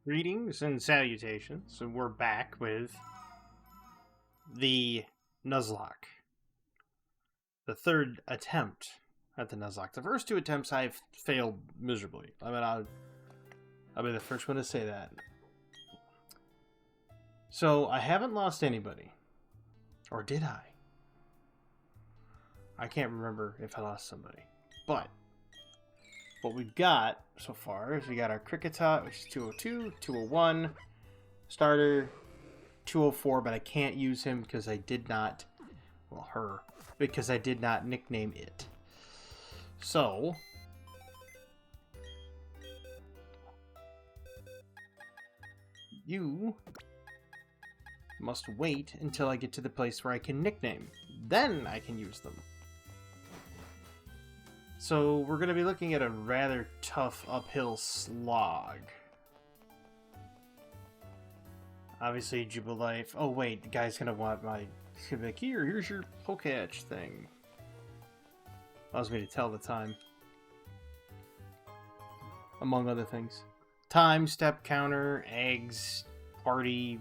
Greetings and salutations, and we're back with the Nuzlocke. The third attempt at the Nuzlocke. The first two attempts I've failed miserably. I'll be the first one to say that. So, I haven't lost anybody. Or did I? I can't remember if I lost somebody. But what we've got so far is we got our Cricketot, which is 202, 201, starter, 204, but I can't use him because I did not, well, her, because I did not nickname it. So, you must wait until I get to the place where I can nickname. Then I can use them. So we're going to be looking at a rather tough uphill slog. Obviously, Jubilife. Oh wait, the guy's going to want my... He's going to be like, here's your Poketch thing. Allows me to tell the time. Among other things. Time, step counter, eggs, party.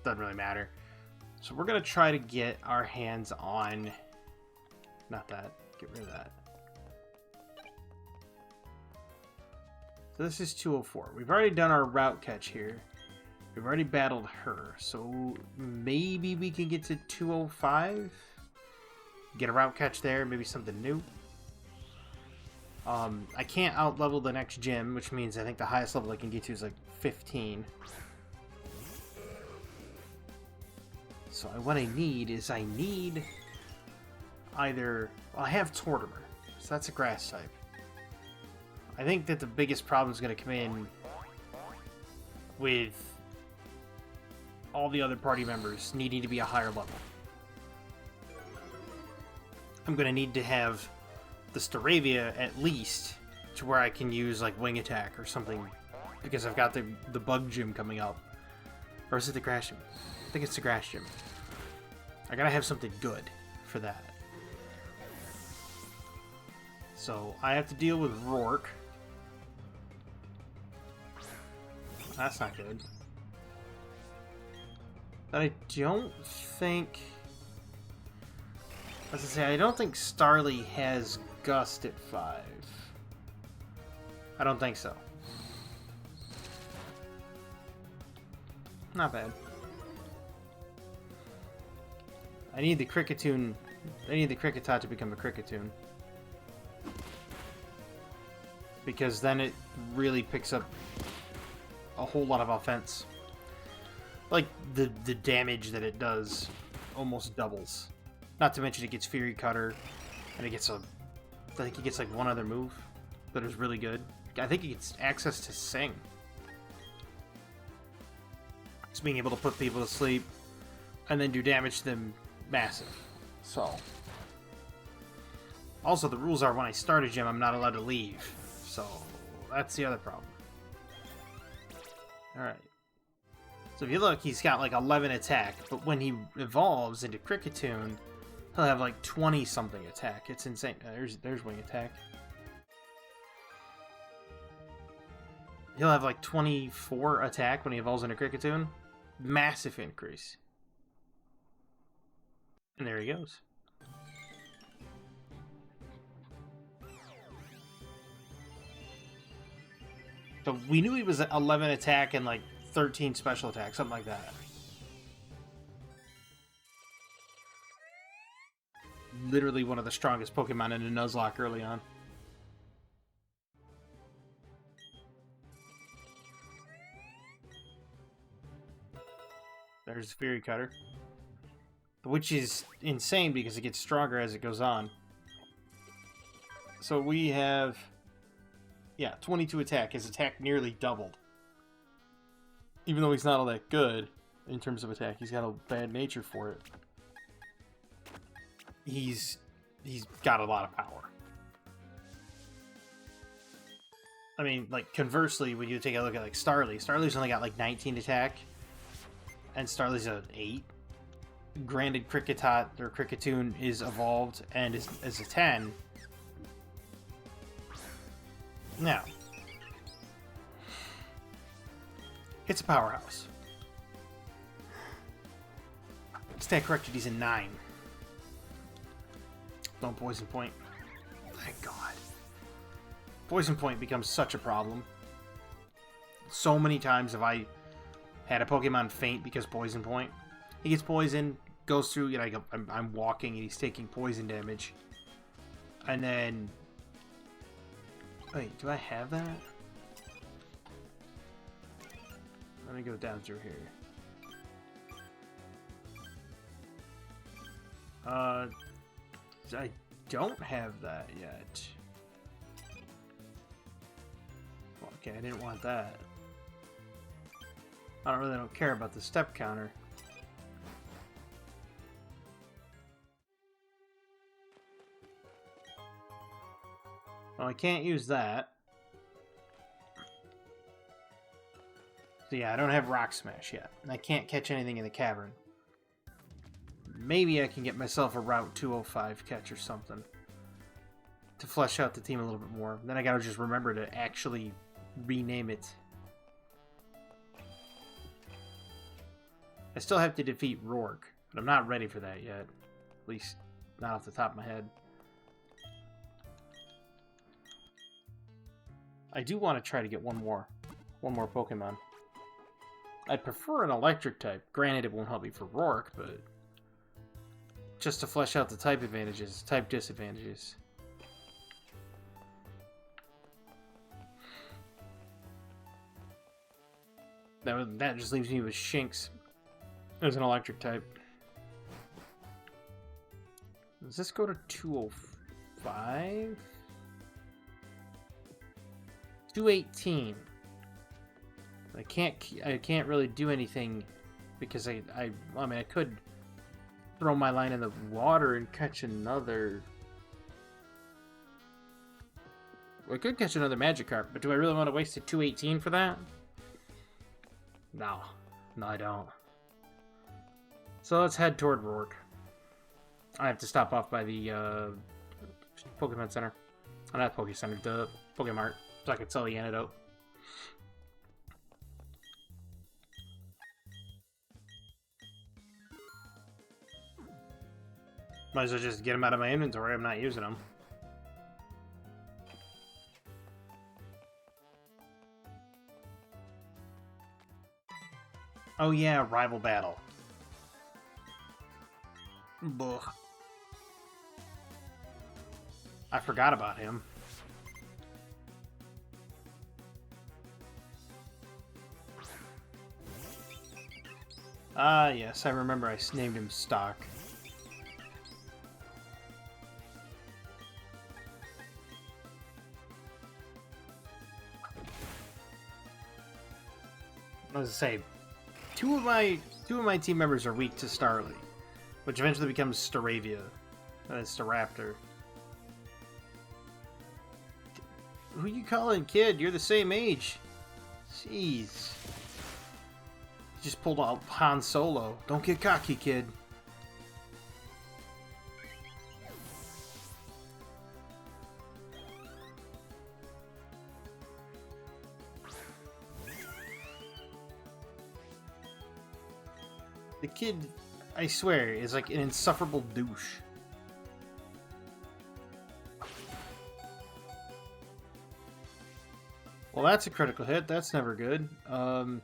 Doesn't really matter. So we're going to try to get our hands on... Not that. Get rid of that. So this is 204. We've already done our route catch here. We've already battled her. So maybe we can get to 205? Get a route catch there. Maybe something new. I can't out-level the next gym, which means I think the highest level I can get to is like 15. So what I need is either... Well, I have Tortimer, so that's a grass type. I think that the biggest problem is going to come in with all the other party members needing to be a higher level. I'm going to need to have the Staravia at least to where I can use like Wing Attack or something, because I've got the Bug Gym coming up. Or is it the Grass Gym? I think it's the Grass Gym. I gotta have something good for that. So, I have to deal with Rourke. That's not good. But I don't think... As I say, I don't think Starly has Gust at 5. I don't think so. Not bad. I need the Cricketune... I need the Cricketot to become a Cricketune. Because then it really picks up a whole lot of offense. Like, the damage that it does almost doubles. Not to mention it gets Fury Cutter, and it gets I think it gets like one other move that is really good. I think it gets access to Sing. It's being able to put people to sleep, and then do damage to them massive. So. Also, the rules are when I start a gym, I'm not allowed to leave. So, that's the other problem. Alright. So if you look, he's got like 11 attack, but when he evolves into Cricketune, he'll have like 20-something attack. It's insane. There's Wing Attack. He'll have like 24 attack when he evolves into Cricketune. Massive increase. And there he goes. So we knew he was 11 attack and like 13 special attack, something like that. Literally one of the strongest Pokemon in a Nuzlocke early on. There's Fury Cutter. Which is insane because it gets stronger as it goes on. So we have... Yeah, 22 attack. His attack nearly doubled. Even though he's not all that good in terms of attack, he's got a bad nature for it. He's got a lot of power. I mean, like, conversely, when you take a look at, like, Starly's only got, like, 19 attack. And Starly's at 8. Granted, Cricketot, or Cricketune, is evolved and is a 10. Now, It's a powerhouse. Stat corrected, he's a 9. Don't poison point. Thank God. Poison point becomes such a problem. So many times have I had a Pokemon faint because poison point. He gets poisoned, goes through, you know, I'm walking and he's taking poison damage. And then... Wait, do I have that? Let me go down through here. I don't have that yet. Okay, I didn't want that. I don't care about the step counter. Well, I can't use that. So yeah, I don't have Rock Smash yet. And I can't catch anything in the cavern. Maybe I can get myself a Route 205 catch or something. To flesh out the team a little bit more. Then I gotta just remember to actually rename it. I still have to defeat Rourke, but I'm not ready for that yet. At least, not off the top of my head. I do want to try to get one more Pokemon. I'd prefer an electric type. Granted, it won't help me for Rourke, but just to flesh out the type advantages, type disadvantages. That just leaves me with Shinx as an electric type. Does this go to 205? 218. I can't really do anything because I mean I could throw my line in the water and catch another. I could catch another Magikarp, but do I really want to waste a 218 for that? No, I don't. So let's head toward Rourke. I have to stop off by the Pokemon Center. Oh, not Pokemon Center, the Pokemart, so I can sell the antidote. Might as well just get them out of my inventory. I'm not using them. Oh yeah, rival battle. Buh. I forgot about him. Ah, yes, I remember I named him Stock. As I say, two of my team members are weak to Starly, which eventually becomes Staravia. It's Staraptor. Who you calling, kid? You're the same age. Jeez. You just pulled out Han Solo. Don't get cocky, kid. The kid, I swear, is like an insufferable douche. Well, that's a critical hit. That's never good. And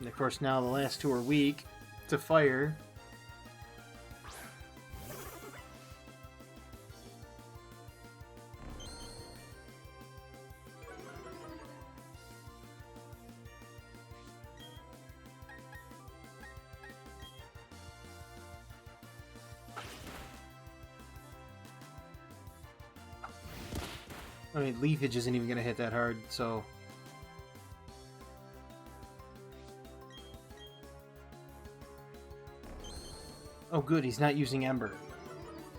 of course, now the last two are weak to fire. I mean, Leafage isn't even going to hit that hard, so... Oh good, he's not using Ember.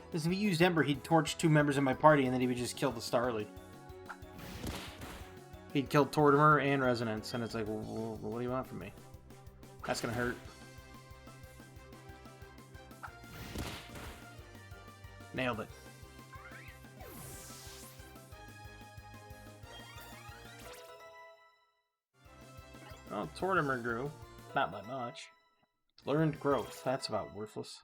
Because if he used Ember, he'd torch two members of my party and then he would just kill the Starly. He'd kill Tortimer and Resonance, and it's like, well, what do you want from me? That's going to hurt. Nailed it. Oh, Tortimer grew. Not by much. Learned growth. That's about worthless.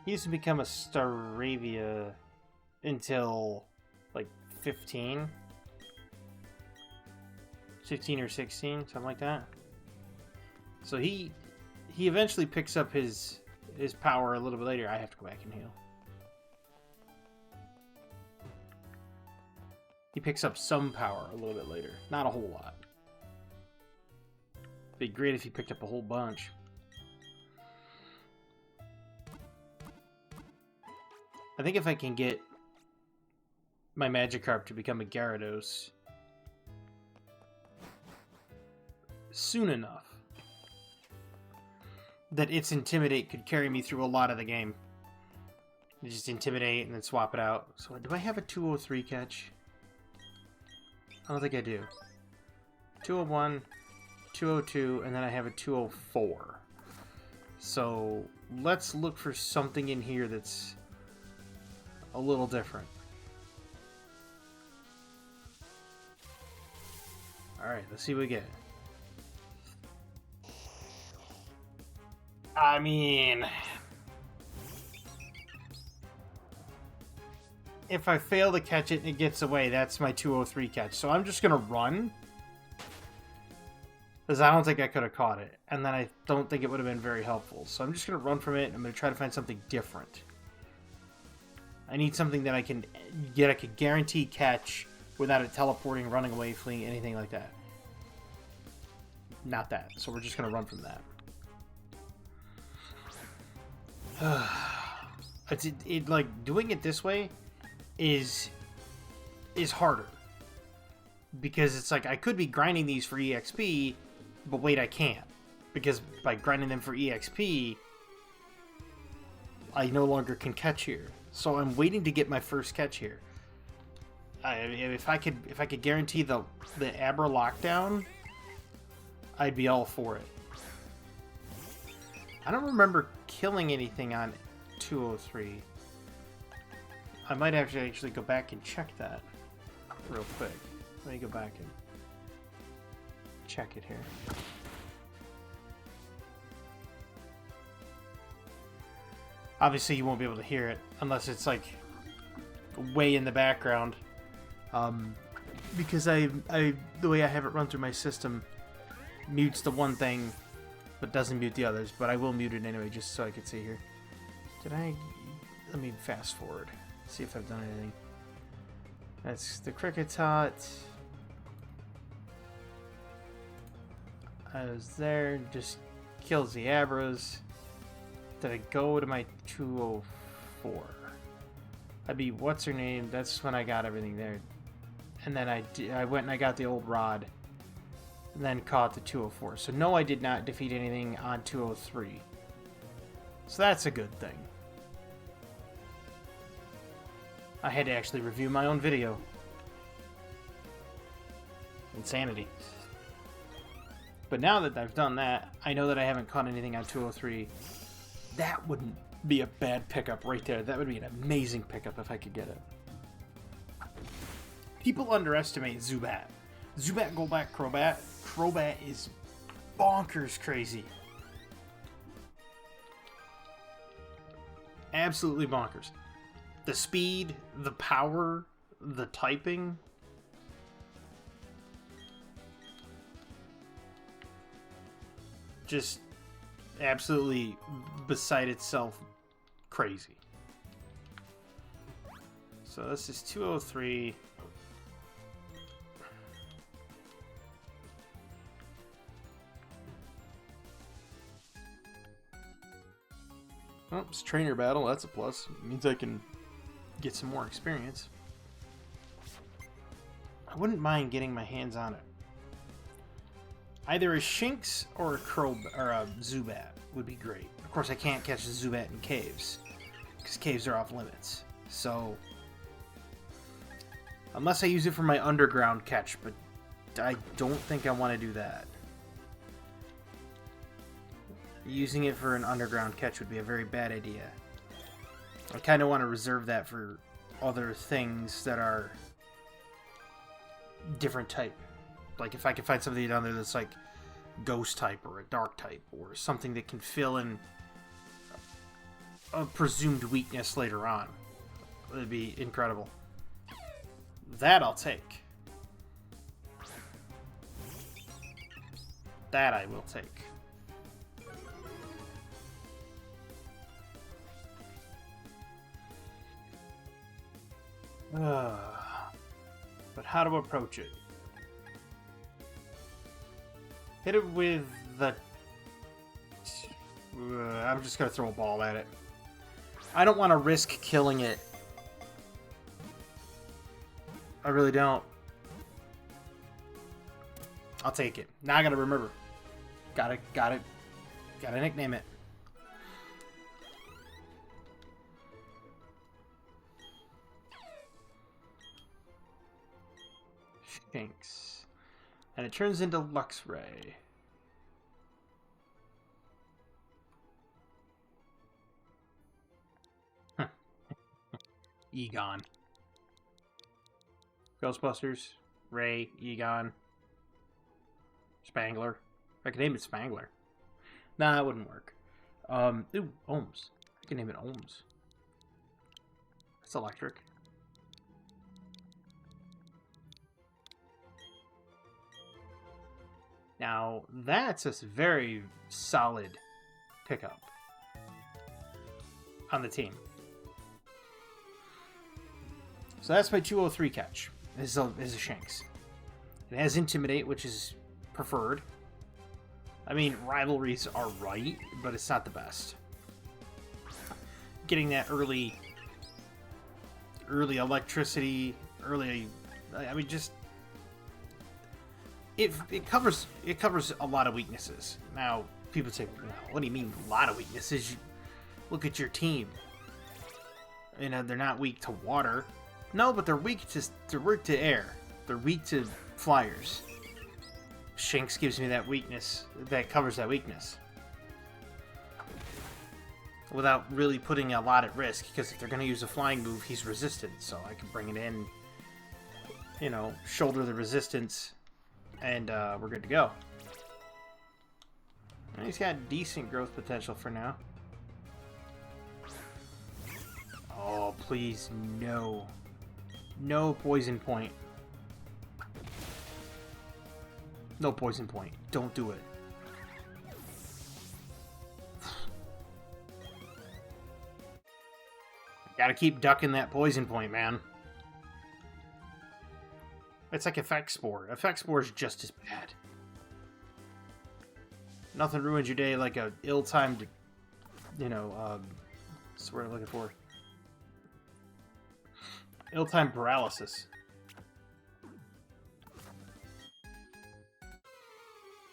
He used to become a Staravia until like 15. 15 or 16, something like that. So he eventually picks up his power a little bit later. I have to go back and heal. He picks up some power a little bit later. Not a whole lot. It'd be great if he picked up a whole bunch. I think if I can get my Magikarp to become a Gyarados soon enough that its Intimidate could carry me through a lot of the game. You just Intimidate and then swap it out. So do I have a 203 catch? I don't think I do. 201, 202, and then I have a 204. So let's look for something in here that's a little different. Alright, let's see what we get. I mean, if I fail to catch it and it gets away, that's my 203 catch. So I'm just going to run. Because I don't think I could have caught it. And then I don't think it would have been very helpful. So I'm just going to run from it and I'm going to try to find something different. I need something that I can get, I could guarantee catch without it teleporting, running away, fleeing, anything like that. Not that. So we're just going to run from that. Like doing it this way is harder because it's like I could be grinding these for EXP, but wait, I can't because by grinding them for EXP I no longer can catch here, so I'm waiting to get my first catch here. If I could guarantee the Abra lockdown, I'd be all for it. I don't remember killing anything on 203. I might have to actually go back and check that real quick. Let me go back and check it here. Obviously you won't be able to hear it unless it's like way in the background. Because the way I have it run through my system mutes the one thing but doesn't mute the others, but I will mute it anyway just so I can see here. Let me fast forward, see if I've done anything. That's the Cricket's Hut. I was there, just kills the Abras. Did I go to my 204? I'd be, what's her name? That's when I got everything there. And then I went and I got the old rod. And then caught the 204. So no, I did not defeat anything on 203. So that's a good thing. I had to actually review my own video. Insanity. But now that I've done that, I know that I haven't caught anything on 203. That wouldn't be a bad pickup right there. That would be an amazing pickup if I could get it. People underestimate Zubat. Zubat, Golbat, Crobat. Crobat is bonkers crazy. Absolutely bonkers. The speed, the power, the typing. Just absolutely beside itself crazy. So this is 203. Oh, it's trainer battle. That's a plus. It means I can get some more experience. I wouldn't mind getting my hands on it. Either a Shinx or a Zubat would be great. Of course, I can't catch the Zubat in caves because caves are off limits. So, unless I use it for my underground catch, but I don't think I want to do that. Using it for an underground catch would be a very bad idea. I kind of want to reserve that for other things that are different type. Like if I can find something down there that's like ghost type or a dark type or something that can fill in a presumed weakness later on. It'd be incredible. That I'll take. That I will take. But how to approach it? Hit it with the... I'm just gonna throw a ball at it. I don't want to risk killing it. I really don't. I'll take it. Now I gotta remember. Gotta nickname it. Shanks. And it turns into Luxray. Egon. Ghostbusters. Ray. Egon. Spangler. I could name it Spangler. Nah, that wouldn't work. Ooh, Ohms. I can name it Ohms. It's electric. Now, that's a very solid pickup on the team. So that's my 203 catch. This is a Shanks. It has Intimidate, which is preferred. I mean, rivalries are right, but it's not the best. Getting that early electricity, I mean, just it covers a lot of weaknesses. Now, people say, well, "What do you mean a lot of weaknesses?" Look at your team. You know, they're not weak to water. No, but they're weak to air. They're weak to flyers. Shanks gives me that weakness, that covers that weakness. Without really putting a lot at risk, because if they're going to use a flying move, he's resistant, so I can bring it in, you know, shoulder the resistance, and we're good to go. And he's got decent growth potential for now. Oh, please, no. No poison point. No poison point. Don't do it. Gotta keep ducking that poison point, man. It's like Effect Spore. Effect Spore is just as bad. Nothing ruins your day like a ill-timed, you know, what's the word I'm looking for? Ill-timed paralysis.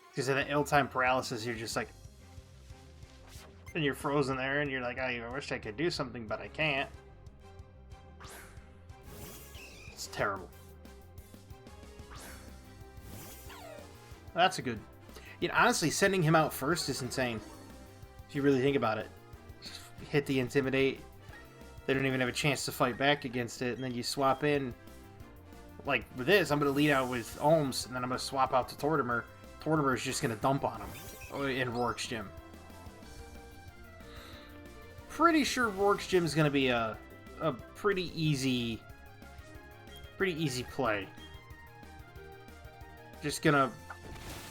Because in an ill-timed paralysis, you're just like... And you're frozen there, and you're like, I wish I could do something, but I can't. It's terrible. That's a good... You know, honestly, sending him out first is insane. If you really think about it. Hit the Intimidate. They don't even have a chance to fight back against it, and then you swap in. Like, with this, I'm going to lead out with Ohms, and then I'm going to swap out to Tortimer. Tortimer is just going to dump on him in Rourke's Gym. Pretty sure Rourke's Gym is going to be a pretty easy play. Just going to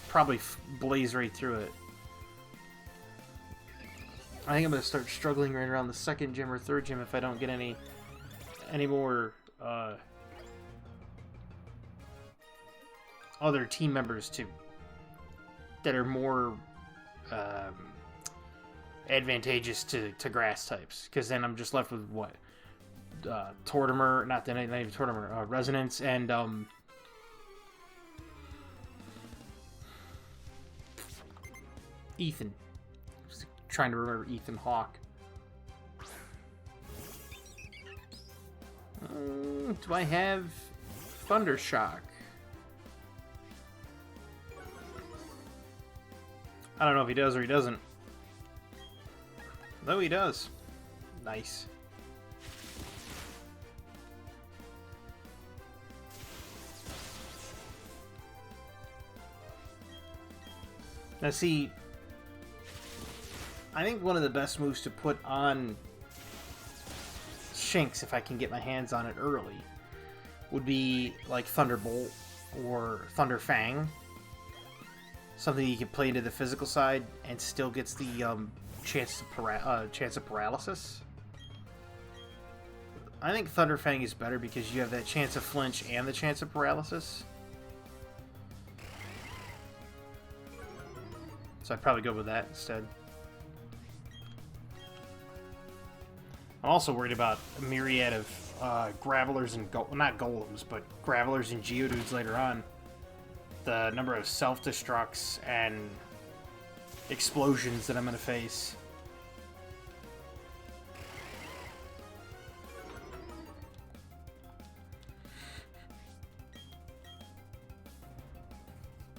probably blaze right through it. I think I'm going to start struggling right around the second gym or third gym if I don't get any more other team members that are more advantageous to grass types. Because then I'm just left with what? Tortimer, not even Tortimer, Resonance, and Ethan. Just trying to remember Ethan Hawke. Do I have Thundershock? I don't know if he does or he doesn't. No, he does. Nice. Now see, I think one of the best moves to put on Shinx, if I can get my hands on it early, would be like Thunderbolt or Thunder Fang. Something you can play into the physical side and still gets the chance of paralysis. I think Thunder Fang is better because you have that chance of flinch and the chance of paralysis. So I'd probably go with that instead. I'm also worried about a myriad of Gravelers and not Golems, but Gravelers and Geodudes later on. The number of self-destructs and explosions that I'm going to face.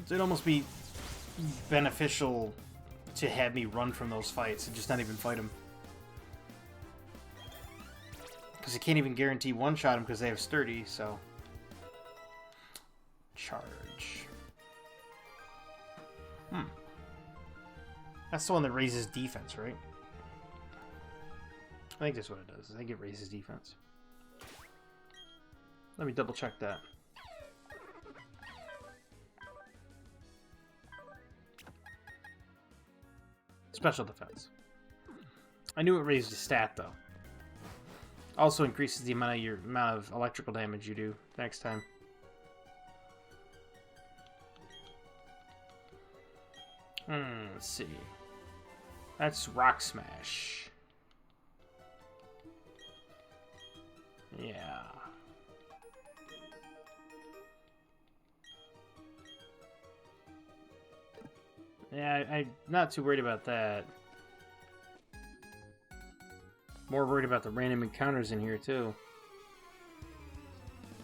So it'd almost be beneficial to have me run from those fights and just not even fight them. Because I can't even guarantee one-shot them because they have Sturdy, so... Charge. That's the one that raises defense, right? I think that's what it does. I think it raises defense. Let me double check that. Special defense. I knew it raised a stat though. Also increases the amount of electrical damage you do next time. Let's see. That's Rock Smash. Yeah. Yeah, I'm not too worried about that. More worried about the random encounters in here, too.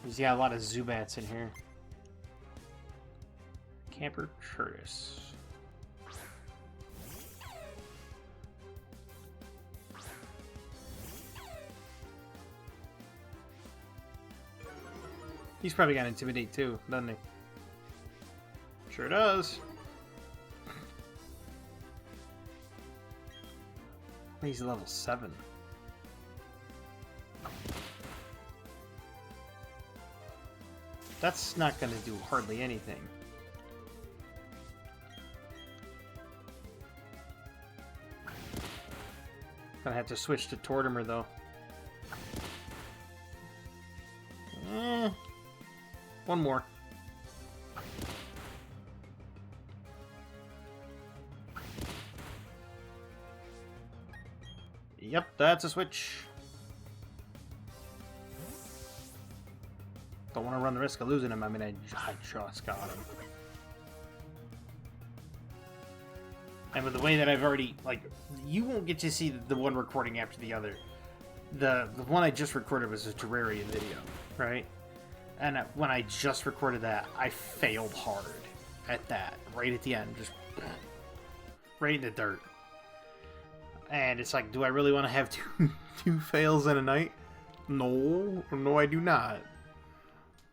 He's got a lot of Zubats in here. Camper Curtis. He's probably got Intimidate too, doesn't he? Sure does. He's level 7. That's not going to do hardly anything. Gonna have to switch to Tortimer though. One more. Yep, that's a switch. Don't want to run the risk of losing him. I mean, I just got him. And with the way that I've already, like, you won't get to see the one recording after the other. The one I just recorded was a Terraria video, right? And when I just recorded that, I failed hard at that, right at the end, just right in the dirt. And it's like, do I really want to have two fails in a night? No, I do not.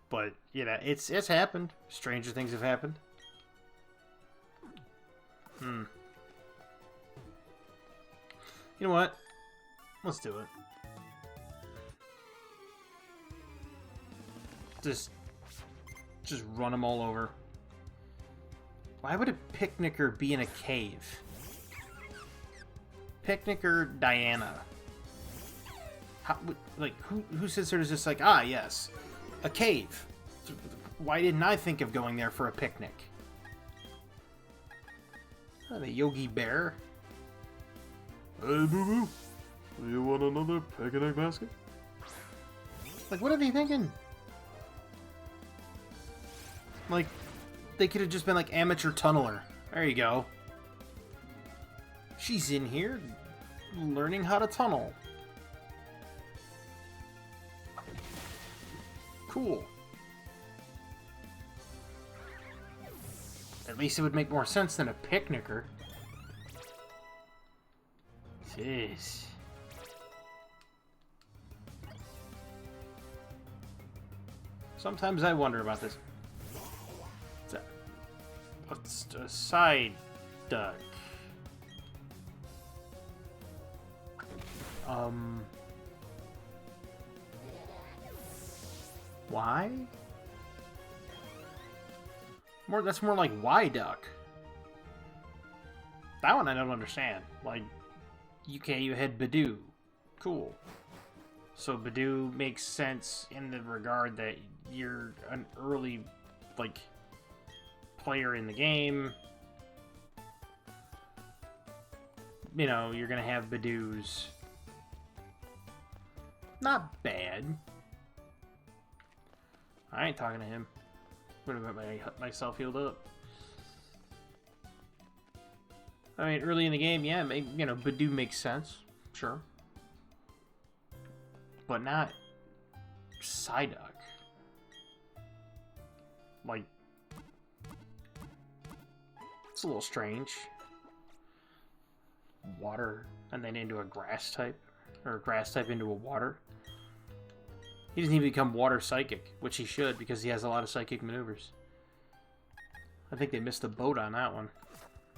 But, you know, it's happened. Stranger things have happened. You know what? Let's do it. Just run them all over. Why would a picnicker be in a cave? Picnicker Diana. How, like, who sits there and is just like, ah, yes, a cave. Why didn't I think of going there for a picnic? Oh, the Yogi Bear. Hey, boo-boo. Do you want another picnic basket? Like, what are they thinking? Like, they could have just been like amateur tunneler. There you go. She's in here learning how to tunnel. Cool. At least it would make more sense than a picnicker. Jeez. Sometimes I wonder about this. A side Duck. Why? That's more like why duck. That one I don't understand. Like, UK, you had Badoo. Cool. So Badoo makes sense in the regard that you're an early, like, player in the game. You know, you're gonna have Badoos. Not bad. I ain't talking to him. I'm gonna get myself healed up. I mean, early in the game, yeah, you know, Badoo makes sense. Sure. But not Psyduck. Like, it's a little strange. Water, and then into a grass type. Or a grass type into a water. He doesn't even become water psychic, which he should, because he has a lot of psychic maneuvers. I think they missed the boat on that one,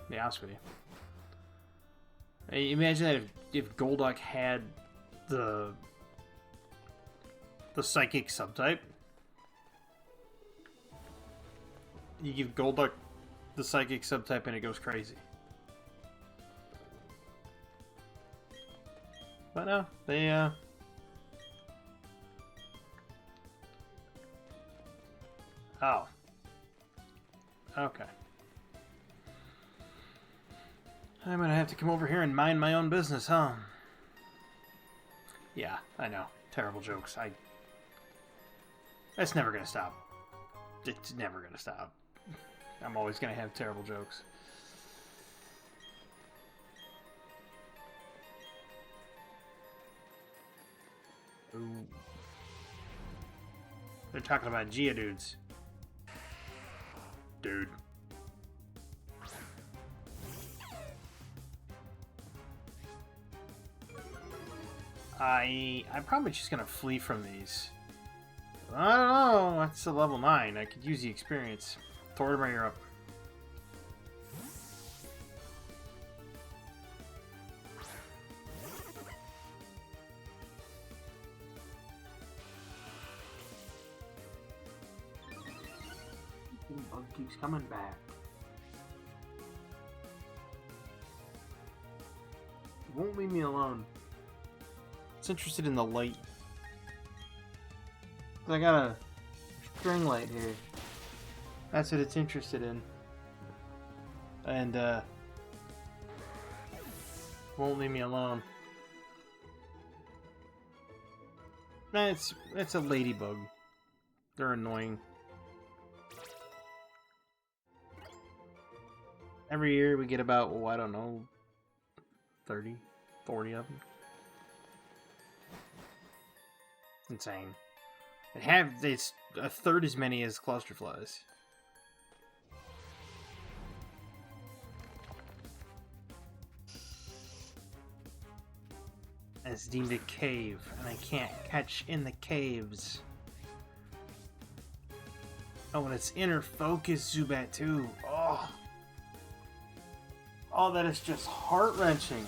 to be honest with you. Imagine that if Golduck had the psychic subtype. You give Golduck the psychic subtype and it goes crazy. But no, they oh. Okay. I'm gonna have to come over here and mind my own business, huh? Yeah, I know. Terrible jokes. That's never gonna stop. It's never gonna stop. I'm always gonna have terrible jokes. Ooh. They're talking about Geodudes. Dude. I'm probably just gonna flee from these. I don't know. That's a level 9. I could use the experience. Tortimer, you're up. Bug keeps coming back. It won't leave me alone. It's interested in the light. I got a string light here. That's what it's interested in. And, won't leave me alone. It's a ladybug. They're annoying. Every year we get about, oh, I don't know, 30, 40 of them. Insane. It's a third as many as clusterflies. And it's deemed a cave, and I can't catch in the caves. Oh, and it's inner focus Zubat too. Oh. Oh, that is just heart-wrenching.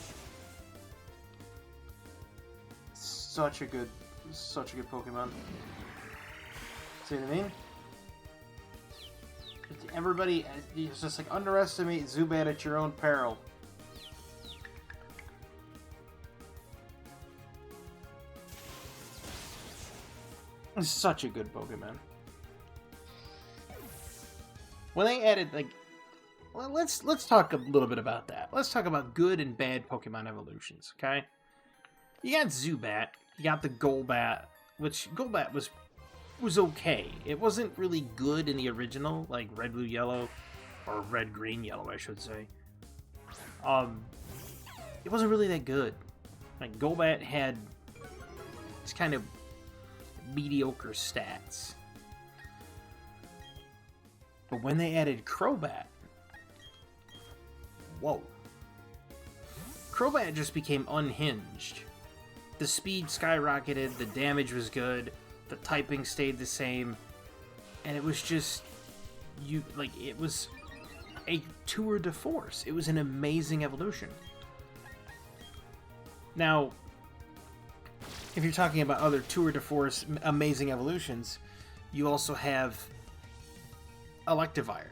Such a good Pokemon. See what I mean? Everybody, it's just like underestimate Zubat at your own peril. It's such a good Pokemon. When they added, like, well, let's talk a little bit about that. Let's talk about good and bad Pokemon evolutions, okay? You got Zubat, you got the Golbat, which Golbat was okay. It wasn't really good in the original, like Red, Blue, Yellow, or Red, Green, Yellow, I should say. It wasn't really that good. Like, Golbat had this kind of mediocre stats. But when they added Crobat, whoa. Crobat just became unhinged. The speed skyrocketed, the damage was good, the typing stayed the same, and it was just, it was a tour de force. It was an amazing evolution. Now, if you're talking about other tour de force amazing evolutions, you also have Electivire.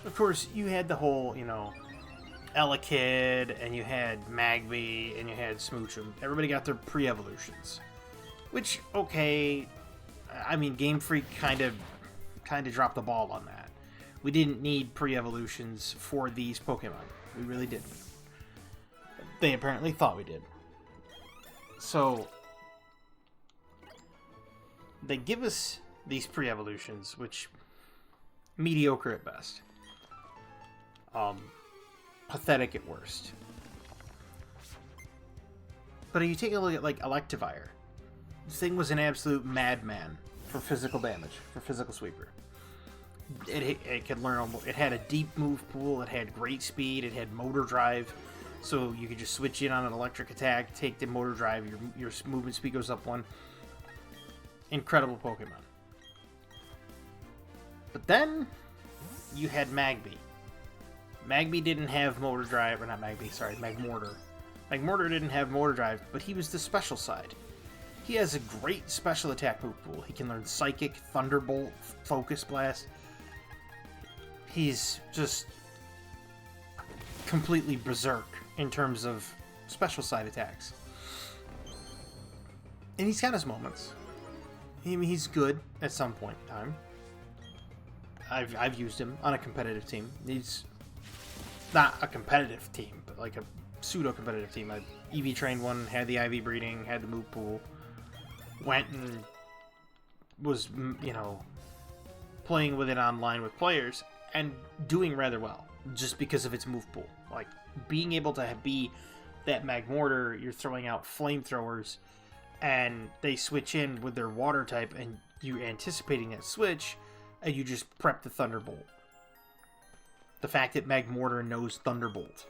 Of course, you had the whole, you know, Elekid, and you had Magby, and you had Smoochum. Everybody got their pre-evolutions. Which, okay, I mean, Game Freak kind of dropped the ball on that. We didn't need pre-evolutions for these Pokemon. We really didn't. They apparently thought we did. So, they give us these pre-evolutions, which mediocre at best. Pathetic at worst. But if you take a look at, like, Electivire, this thing was an absolute madman for physical damage, for physical sweeper. It could learn. It had a deep move pool. It had great speed. It had motor drive, so you could just switch in on an electric attack, take the motor drive. Your movement speed goes up one. Incredible Pokemon. But then you had Magby. Magby didn't have motor drive, or not Magby. Sorry, Magmortar. Magmortar didn't have motor drive, but he was the special side. He has a great special attack move pool. He can learn Psychic, Thunderbolt, Focus Blast. He's just completely berserk in terms of special side attacks. And he's got his moments. I mean, he's good at some point in time. I've used him on a competitive team. He's not a competitive team, but like a pseudo-competitive team. I EV trained one, had the IV breeding, had the move pool. Went and was, you know, playing with it online with players and doing rather well just because of its move pool. Like, being able to be that Magmortar, you're throwing out flamethrowers and they switch in with their water type and you're anticipating that switch and you just prep the Thunderbolt. The fact that Magmortar knows Thunderbolt.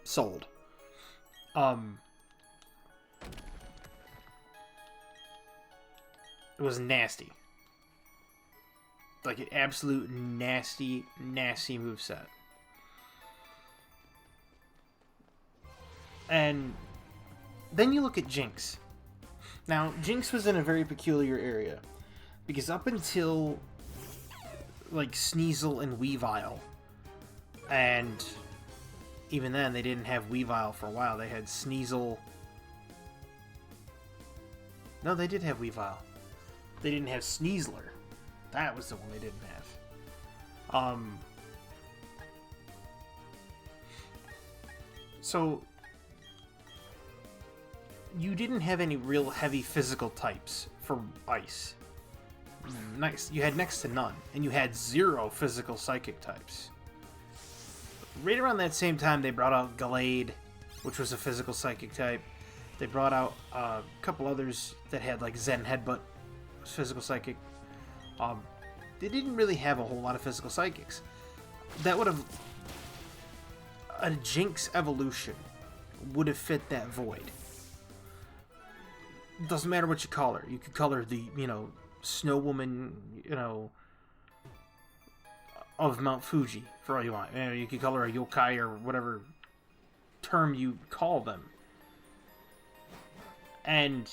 Sold. It was nasty. Like an absolute nasty, nasty moveset. And then you look at Jinx. Now, Jinx was in a very peculiar area. Because up until, like, Sneasel and Weavile, and even then, they didn't have Weavile for a while. They had Sneasel. No, they did have Weavile. They didn't have Sneasler. That was the one they didn't have. So, you didn't have any real heavy physical types for Ice. Nice. You had next to none. And you had 0 physical psychic types. Right around that same time, they brought out Gallade, which was a physical psychic type. They brought out a couple others that had, like, Zen Headbutt, physical psychic. They didn't really have a whole lot of physical psychics. That would have... A Jinx evolution would have fit that void. Doesn't matter what you call her. You could call her the, you know, Snow Woman, you know, of Mount Fuji, for all you want. You know, you could call her a yokai or whatever term you call them. And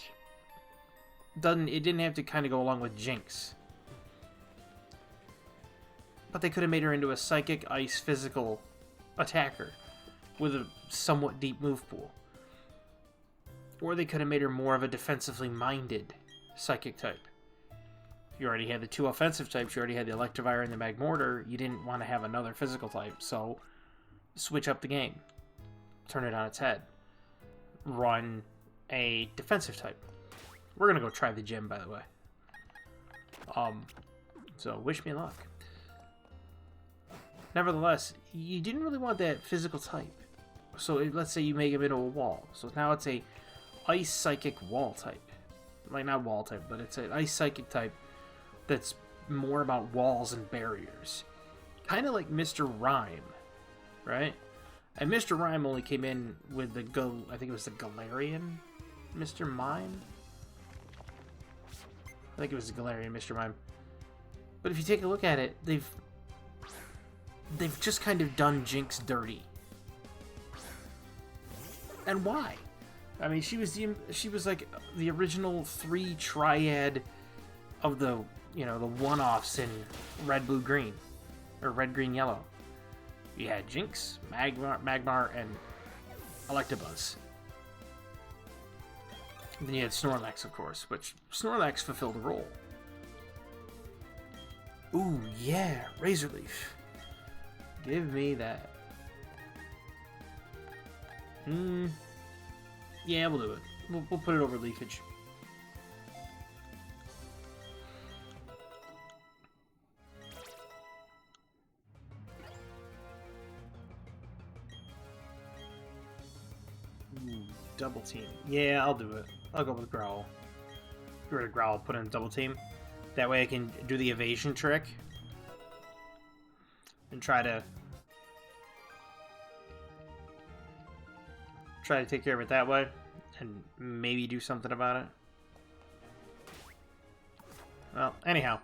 it didn't have to kind of go along with Jinx. But they could have made her into a psychic ice physical attacker with a somewhat deep move pool. Or they could have made her more of a defensively minded psychic type. You already had the 2 offensive types, you already had the Electivire and the Magmortar, you didn't want to have another physical type, so switch up the game. Turn it on its head. Run a defensive type. We're going to go try the gym, by the way. So wish me luck. Nevertheless, you didn't really want that physical type. So let's say you make him into a wall. So now it's a ice psychic wall type. Like, not wall type, but it's an ice psychic type that's more about walls and barriers. Kind of like Mr. Rhyme, right? And Mr. Rhyme only came in with the I think it was the Galarian Mr. Mime? I think it was the Galarian Mr. Mime. But if you take a look at it, they've they've just kind of done Jinx dirty. And why? I mean, she was like the original 3 triad of the, you know, the one-offs in Red, Blue, Green, or Red, Green, Yellow. You had Jinx, Magmar, and Electabuzz. And then you had Snorlax, of course, which Snorlax fulfilled a role. Ooh, yeah, Razor Leaf. Give me that. Yeah, we'll do it. We'll put it over Leafage. Ooh, double team. Yeah, I'll do it. I'll go with Growl. Get rid of Growl, put in double team. That way I can do the evasion trick. And try to take care of it that way. And maybe do something about it. Well, anyhow.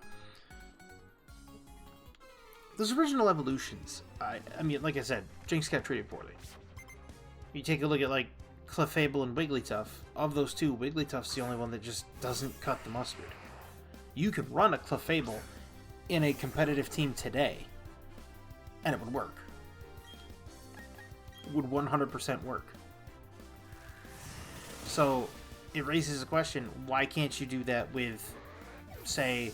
Those original evolutions, I mean, like I said, Jinx got treated poorly. You take a look at, like, Clefable and Wigglytuff. Of those two, Wigglytuff's the only one that just doesn't cut the mustard. You could run a Clefable in a competitive team today, and it would work. It would 100% work. So, it raises a question, why can't you do that with, say,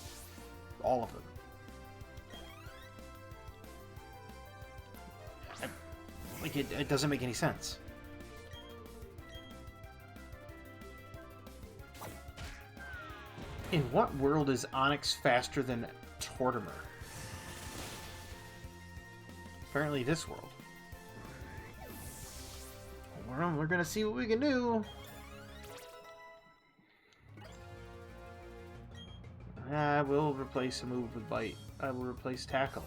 all of them? Like, it doesn't make any sense. In what world is Onix faster than Tortimer? Apparently this world. Well, we're gonna see what we can do. I will replace a move with Bite. I will replace Tackle.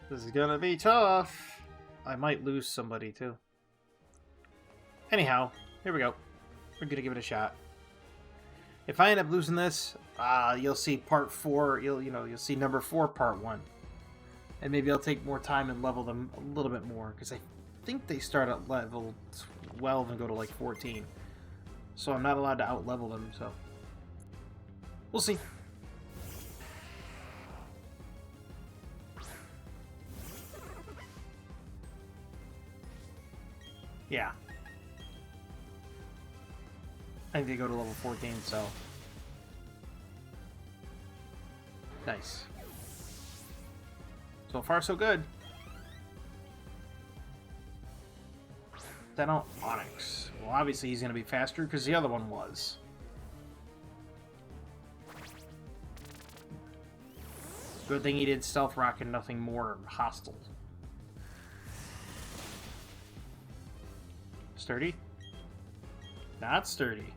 This is gonna be tough. I might lose somebody too. Anyhow, here we go. We're gonna give it a shot. If I end up losing this, you'll see part 4. You'll see number 4, part 1, and maybe I'll take more time and level them a little bit more because I think they start at level 12 and go to like 14. So I'm not allowed to out level them. So we'll see. Yeah. I think they go to level 14, so... Nice. So far, so good. Then on Onix. Well, obviously he's going to be faster, because the other one was. Good thing he did Stealth Rock and nothing more hostile. Sturdy? Not sturdy.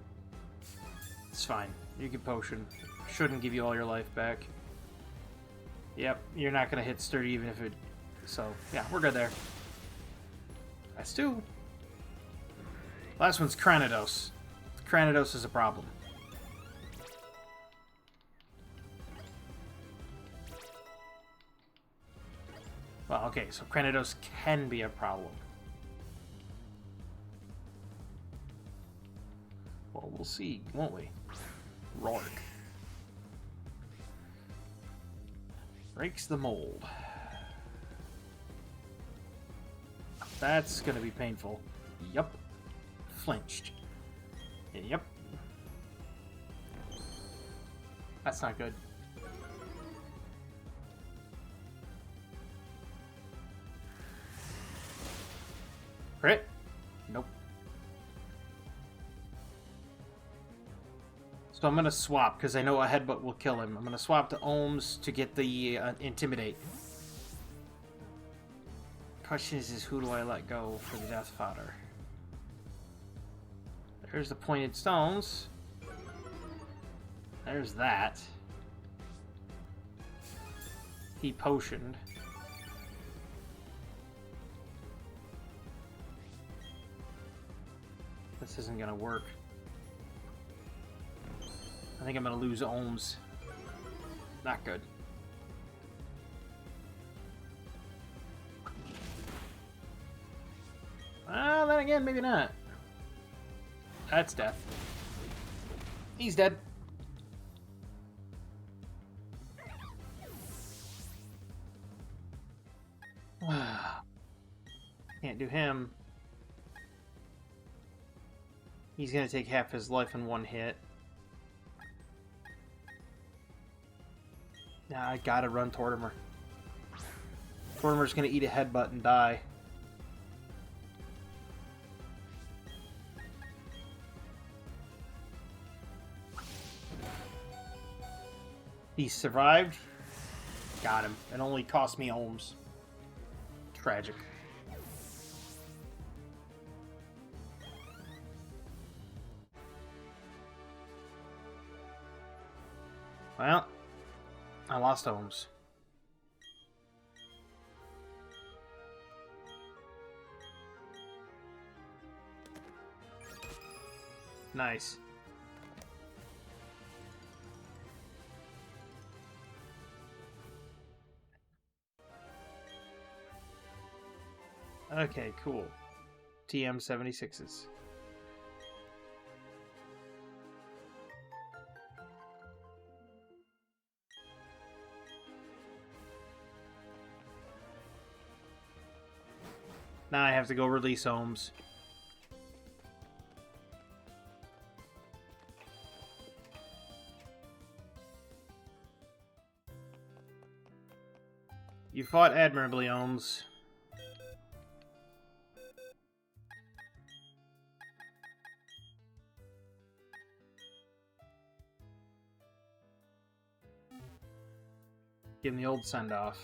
It's fine. You can potion. Shouldn't give you all your life back. Yep, you're not going to hit sturdy even if it... So, yeah, we're good there. That's 2. Last one's Cranidos. Cranidos is a problem. Well, okay, so Cranidos can be a problem. Well, we'll see, won't we? Rourke. Breaks the mold. That's gonna be painful. Yup. Flinched. Yep. That's not good. Crit? Nope. So I'm going to swap, because I know a headbutt will kill him. I'm going to swap to Ohms to get the Intimidate. Question is who do I let go for the Death Fodder? There's the Pointed Stones. There's that. He potioned. This This isn't gonna work. I think I'm gonna lose ohms. Not good. Well, then again, maybe not. That's death. He's dead. Can't do him. He's gonna take half his life in one hit. Nah, I gotta run Tortimer. Tortimer's gonna eat a headbutt and die. He survived. Got him. It only cost me ohms. Tragic. Well, I lost ohms. Nice. Okay, cool. TM76s. Now I have to go release ohms. You fought admirably, ohms. Give him the old send-off.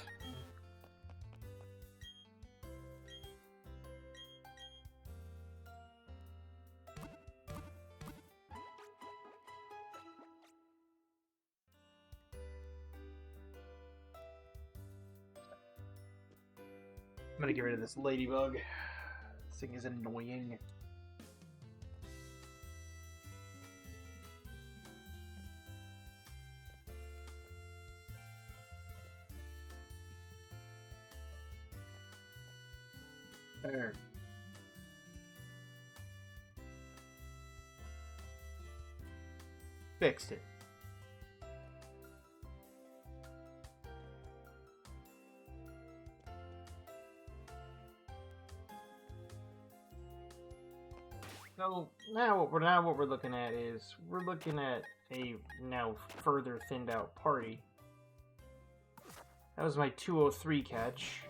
I'm gonna get rid of this ladybug. This thing is annoying. There. Fixed it. So now what we're looking at is we're looking at a now further thinned out party. That was my 203 catch.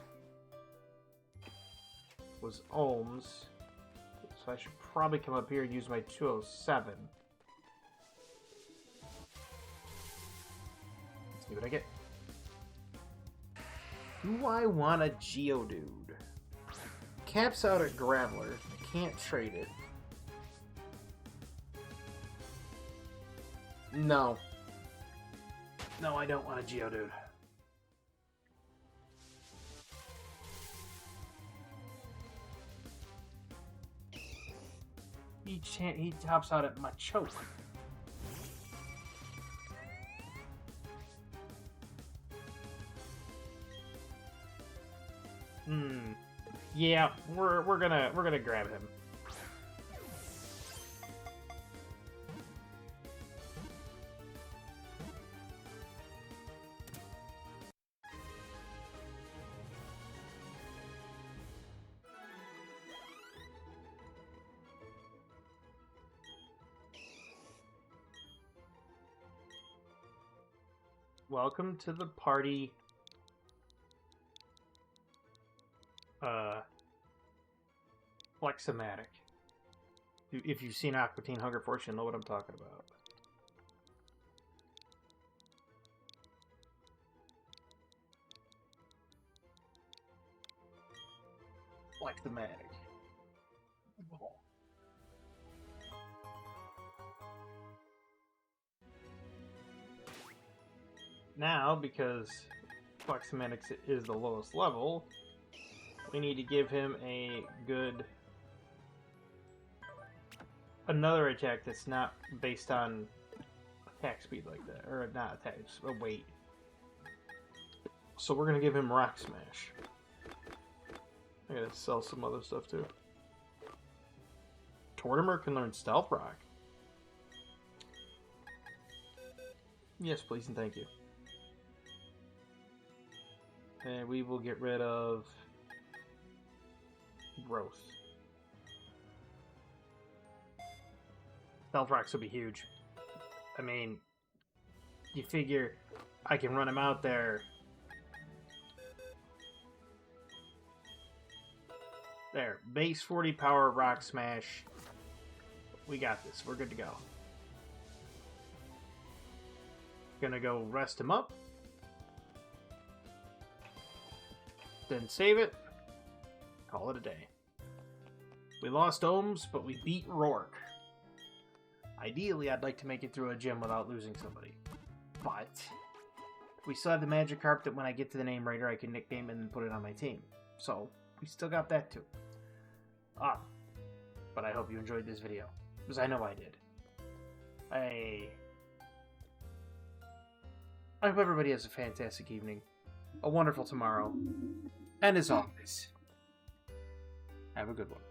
Was ohms. So I should probably come up here and use my 207. Let's see what I get. Do I want a Geodude? Caps out at Graveler. I can't trade it. No. No, I don't want a Geodude. He tops out at my choke. Yeah, we're gonna grab him. Welcome to the party. Flexomatic. If you've seen Aqua Teen Hunger Force, you'll know what I'm talking about. Flexomatic. Now, because Flexomatics is the lowest level, we need to give him a good another attack that's not based on attack speed like that, or not attack, weight. So we're gonna give him Rock Smash. I gotta sell some other stuff too. Tortimer can learn Stealth Rock. Yes, please and thank you. And we will get rid of Growth. Stealth Rocks will be huge. I mean, you figure I can run him out there. There. Base 40 power Rock Smash. We got this. We're good to go. Gonna go rest him up. Then save it. Call it a day. We lost Ohms, but we beat Rourke. Ideally, I'd like to make it through a gym without losing somebody. But we still have the Magikarp that when I get to the name Raider, I can nickname and then put it on my team. So, we still got that too. But I hope you enjoyed this video. Because I know I did. I hope everybody has a fantastic evening. A wonderful tomorrow. And as always, have a good one.